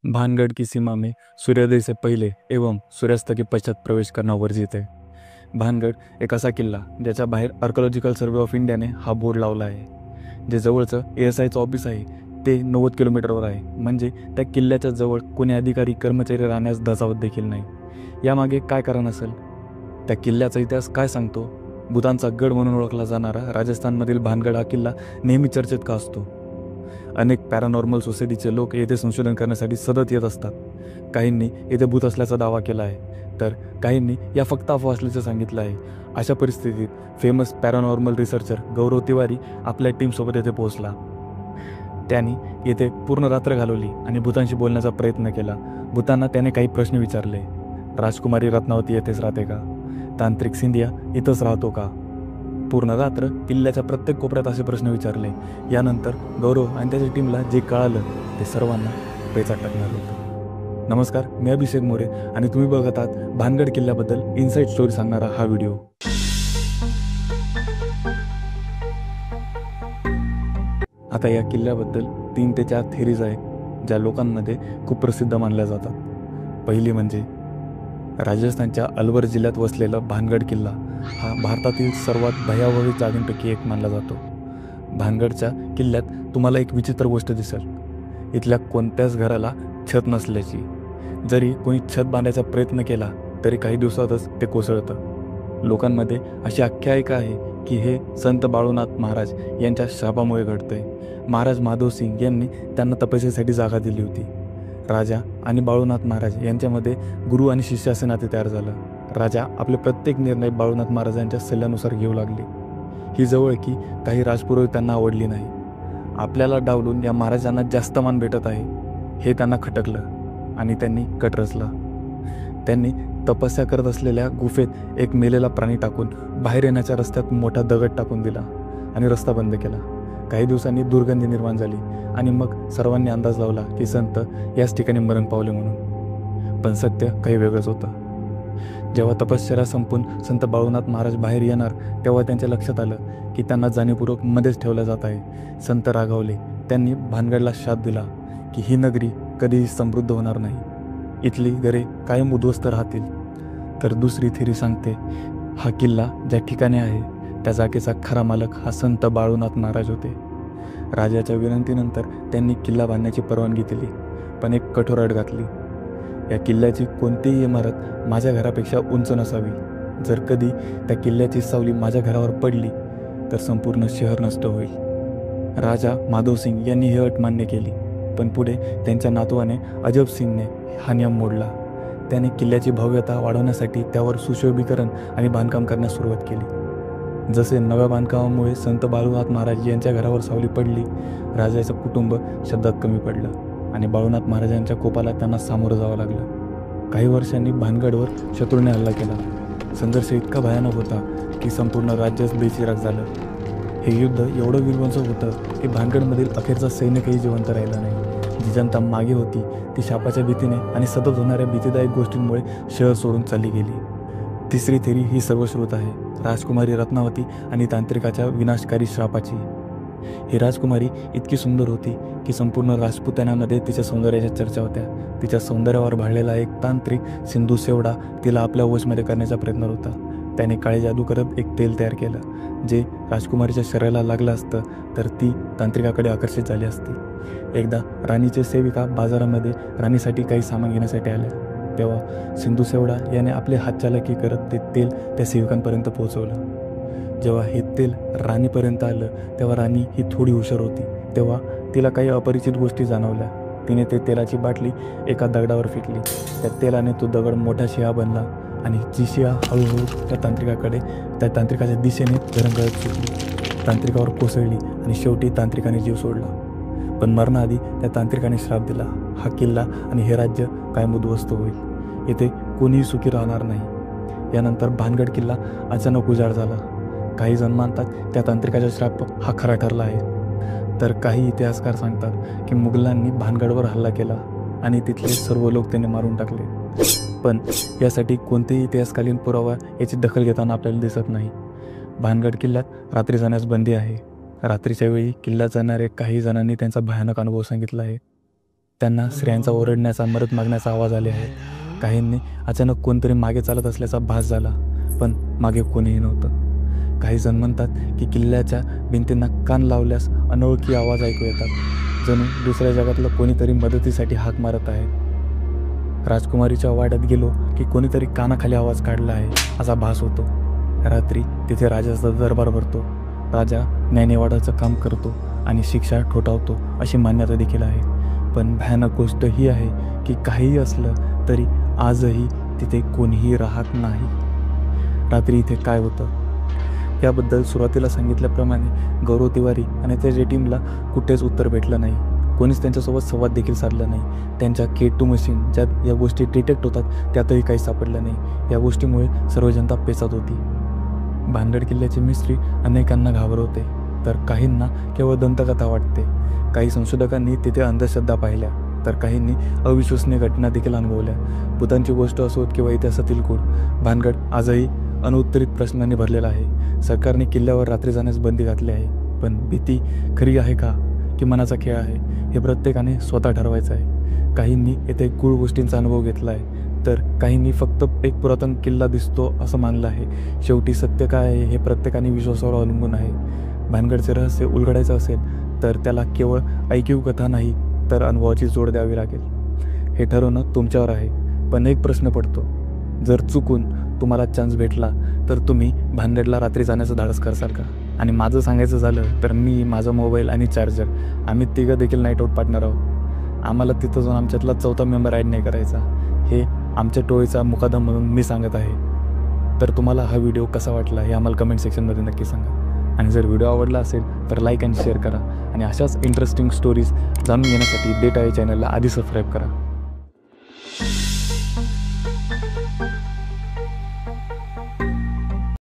भानगढ़ की सीमा में सूर्योदय से पहिले एवं सूर्यास्त के पश्चात प्रवेश करणं वर्जित आहे. भानगड एक असा किल्ला ज्याच्या बाहेर आर्किओलॉजिकल सर्वे ऑफ इंडियाने हा बोर्ड लावला आहे. जे जवळचं ASIचं ऑफिस आहे ते 90 किलोमीटरवर आहे. म्हणजे त्या किल्ल्याच्या जवळ कोणी अधिकारी कर्मचारी राहण्यास धजावत देखील नाही. यामागे काय कारण असेल? त्या किल्ल्याचा इतिहास काय सांगतो? भूतानचा गड म्हणून ओळखला जाणारा राजस्थानमधील भानगड हा किल्ला नेहमी चर्चेत का असतो? अनेक पॅरानॉर्मल सोसायटीचे लोक येथे संशोधन करण्यासाठी सतत येत असतात. काहींनी येथे भूत असल्याचा दावा केला आहे, तर काहींनी या फक्त अफवा असल्याचं सांगितलं आहे. अशा परिस्थितीत फेमस पॅरानॉर्मल रिसर्चर गौरव तिवारी आपल्या टीमसोबत येथे पोहोचला. त्यांनी येथे पूर्ण रात्र घालवली आणि भूतांशी बोलण्याचा प्रयत्न केला. भूतांना त्याने काही प्रश्न विचारले. राजकुमारी रत्नावती येथेच राहते का? तांत्रिक सिंधिया इथंच राहतो का? पूर्ण रात्र किल्ल्याच्या प्रत्येक कोपऱ्यात असे प्रश्न विचारले. यानंतर गौरव आणि त्याच्या टीमला जे कळालं ते सर्वांना पेचात टाकणार होतं. नमस्कार, मी अभिषेक मोरे आणि तुम्ही बघत आहात भानगड किल्ल्याबद्दल इनसाइड स्टोरी सांगणारा हा व्हिडिओ. आता या किल्ल्याबद्दल 3 ते 4 थेरीज आहेत ज्या लोकांमध्ये खूप प्रसिद्ध मानल्या जातात. पहिली म्हणजे राजस्थानच्या अलवर जिल्ह्यात वसलेला भानगड किल्ला हा भारतातील सर्वात भयावह जागांपैकी एक मानला जातो. भानगडच्या किल्ल्यात तुम्हाला एक विचित्र गोष्ट दिसेल. इथल्या कोणत्याच घराला छत नसल्याची. जरी कोणी छत बांधायचा प्रयत्न केला तरी काही दिवसातच ते कोसळतं. लोकांमध्ये अशी आख्यायिका आहे की हे संत बाळूनाथ महाराज यांच्या शापामुळे घडतंय. महाराज माधव सिंग यांनी त्यांना तपस्येसाठी जागा दिली होती. राजा आणि बाळूनाथ महाराज यांच्यामध्ये गुरु आणि शिष्य असे नाते तयार झालं. राजा आपले प्रत्येक निर्णय बाळूनाथ महाराजांच्या सल्ल्यानुसार घेऊ लागले. ही जवळकी काही राजपुरोहित त्यांना आवडली नाही. आपल्याला डावलून या महाराजांना जास्त मान भेटत आहे हे त्यांना खटकलं आणि त्यांनी कट रचला. त्यांनी तपस्या करत असलेल्या गुफेत एक मेलेला प्राणी टाकून बाहेर येण्याच्या रस्त्यात मोठा दगड टाकून दिला आणि रस्ता बंद केला. काही दिवसांनी दुर्गंधी निर्माण झाली आणि मग सर्वांनी अंदाज लावला की संत याच ठिकाणी मरण पावले म्हणून. पण सत्य काही वेगळंच होतं. जेव्हा तपश्चर्या संपून संत बाळूनाथ महाराज बाहेर येणार तेव्हा त्यांच्या लक्षात आलं की त्यांना जाणीवपूर्वक मध्येच ठेवलं जात आहे. संत रागावले. त्यांनी भानगडला शाप दिला की ही नगरी कधीही समृद्ध होणार नाही. इथली घरे कायम उद्ध्वस्त राहतील. तर दुसरी थिरी सांगते हा किल्ला ज्या ठिकाणी आहे त्या जागेचा खरा मालक हा संत बाळूनाथ महाराज होते. राजाच्या विनंतीनंतर त्यांनी किल्ला बांधण्याची परवानगी दिली, पण एक कठोर अट घातली. या किल्ल्याची कोणतीही इमारत माझ्या घरापेक्षा उंच नसावी. जर कधी त्या किल्ल्याची सावली माझ्या घरावर पडली तर संपूर्ण शहर नष्ट होईल. राजा माधव सिंग यांनी ही अट मान्य केली, पण पुढे त्यांच्या नातवाने अजब सिंगने हा नियम मोडला. त्याने किल्ल्याची भव्यता वाढवण्यासाठी त्यावर सुशोभीकरण आणि बांधकाम करण्यास सुरुवात केली. जसे नव्या बांधकामामुळे संत बाळूनाथ महाराज यांच्या घरावर सावली पडली, राजाचं कुटुंब शब्दात कमी पडलं आणि बाळूनाथ महाराजांच्या कोपाला त्यांना सामोरं जावं लागलं. काही वर्षांनी भानगडवर शत्रूने हल्ला केला. संघर्ष इतका भयानक होता की संपूर्ण राज्यच बेचिराग झालं. हे युद्ध एवढं विध्वंसक होतं की भानगडमधील अखेरचा सैनिकही जिवंत राहिला नाही. जी जनता मागे होती ती शापाच्या भीतीने आणि सतत होणाऱ्या भीतीदायक गोष्टींमुळे शहर सोडून चालली गेली. तिसरी थेरी ही सर्वश्रुत आहे, राजकुमारी रत्नावती आणि तांत्रिकाच्या विनाशकारी श्रापाची. ही राजकुमारी इतकी सुंदर होती की संपूर्ण राजपुतानामध्ये तिच्या सौंदर्याच्या चर्चा होत्या. तिच्या सौंदर्यावर भाळलेला एक तांत्रिक सिंधू सेवडा तिला आपल्या वशमध्ये करण्याचा प्रयत्न होता. त्याने काळी जादू करत एक तेल तयार केलं. जे राजकुमारीच्या शरीराला लागलं असतं तर ती तांत्रिकाकडे आकर्षित झाली असती. एकदा राणीचे सेविका बाजारामध्ये राणीसाठी काही सामान घेण्यासाठी आल्या. तेव्हा सिंधू सेवडा याने आपले हातचालकी करत ते तेल त्या सेविकांपर्यंत पोहोचवलं. जेव्हा हे तेल राणीपर्यंत आलं तेव्हा राणी ही थोडी हुशार होती. तेव्हा तिला काही अपरिचित गोष्टी जाणवल्या. तिने ते तेलाची बाटली एका दगडावर फेकली. त्या तेलाने तो दगड मोठा शिळा बनला आणि जी शिळा हळूहळू त्या तांत्रिकाच्या दिशेने घरंगळत सुटली. तांत्रिकावर कोसळली आणि शेवटी तांत्रिकाने जीव सोडला. पण मरणाआधी त्या तांत्रिकाने श्राप दिला, हा किल्ला आणि हे राज्य कायम उद्ध्वस्त होईल. इथे कोणीही सुखी राहणार नाही. यानंतर भानगड किल्ला अचानक उजाड झाला. काही जण मानतात त्या तांत्रिकाचा श्राप हा खरा ठरला आहे, तर काही इतिहासकार सांगतात की मुघलांनी भानगडवर हल्ला केला आणि तिथले सर्व लोक त्यांनी मारून टाकले. पण यासाठी कोणतेही इतिहासकालीन पुरावा याची दखल घेताना आपल्याला दिसत नाही. भानगड किल्ल्यात रात्री जाण्यास बंदी आहे. रात्रीच्या वेळी किल्ल्यात जाणारे काही जणांनी त्यांचा भयानक अनुभव सांगितला आहे. त्यांना स्त्रियांचा ओरडण्याचा, मदत मागण्याचा आवाज आले आहे. काहींनी अचानक कोणतरी मागे चालत असल्याचा भास झाला, पण मागे कोणीही नव्हतं. काही जण म्हणतात की किल्ल्याच्या भिंतींना कान लावल्यास अनोळखी आवाज ऐकू येतात, जणू दुसऱ्या जगातलं कोणीतरी मदतीसाठी हाक मारत आहे. राजकुमारीच्या वाड्यात गेलो की कोणीतरी कानाखाली आवाज काढला आहे असा भास होतो. रात्री तिथे राजाचा दरबार भरतो. राजा न्यायनिवाडाचं काम करतो आणि शिक्षा ठोठावतो अशी मान्यता देखील आहे. पण भयानक गोष्ट ही आहे की काहीही असलं तरी आजही तिथे कोणीही राहत नाही. रात्री इथे काय होतं याबद्दल सुरुवातीला सांगितल्याप्रमाणे गौरव तिवारी आणि त्याच्या टीमला कुठेच उत्तर भेटलं नाही. कोणीच त्यांच्यासोबत संवाद देखील साधला नाही. त्यांच्या K2 मशीन ज्यात या गोष्टी डिटेक्ट होतात त्यातही काही सापडलं नाही. या गोष्टीमुळे सर्व जनता पेचात होती. भानगड किल्ल्याचे मिस्त्री अनेकांना घाबरवते, तर काहींना केवळ दंतकथा वाटते. काही संशोधकांनी तिथे अंधश्रद्धा पाहिल्या, तर काहींनी अविश्वसनीय घटना देखील अनुभवल्या. भूतांची गोष्ट असोत किंवा इतिहासातील गुण, भानगड आजही अनुत्तरित प्रश्नांनी भरलेला आहे. सरकारने किल्ल्यावर रात्री जाण्यास बंदी घातली आहे, पण भीती खरी आहे का की मनाचा खेळ आहे हे प्रत्येकाने स्वतः ठरवायचं आहे. काहींनी येथे गूढ गोष्टींचा अनुभव घेतला आहे, तर काहींनी फक्त एक पुरातन किल्ला दिसतो असं मानलं आहे. शेवटी सत्य काय आहे हे प्रत्येकाने विश्वासावर अवलंबून आहे. भानगडचे रहस्य उलगडायचं असेल तर त्याला केवळ ऐकीव कथा नाही तर अनुभवाची जोड द्यावी लागेल. हे ठरवणं तुमच्यावर आहे. पण एक प्रश्न पडतो, जर चुकून तुम्हाला चान्स भेटला तर तुम्ही भानगडला रात्री जाण्याचं धाडस करसाल का? आणि माझं सांगायचं झालं तर मी, माझा मोबाईल आणि चार्जर आम्ही तिघं देखील नाईट आऊट पार्टनर आहोत. आम्हाला तिथं जाऊन आमच्यातला चौथा मेंबर ॲड नाही करायचा. हे आमच्या टोळीचा मुकादम म्हणून मी सांगत आहे. तर तुम्हाला हा व्हिडिओ कसा वाटला हे आम्हाला कमेंट सेक्शनमध्ये नक्की सांगा. आणि जर व्हिडिओ आवडला असेल तर लाईक आणि शेअर करा. आणि अशाच इंटरेस्टिंग स्टोरीज जाणून घेण्यासाठी डेटा या चॅनलला आधी सबस्क्राईब करा.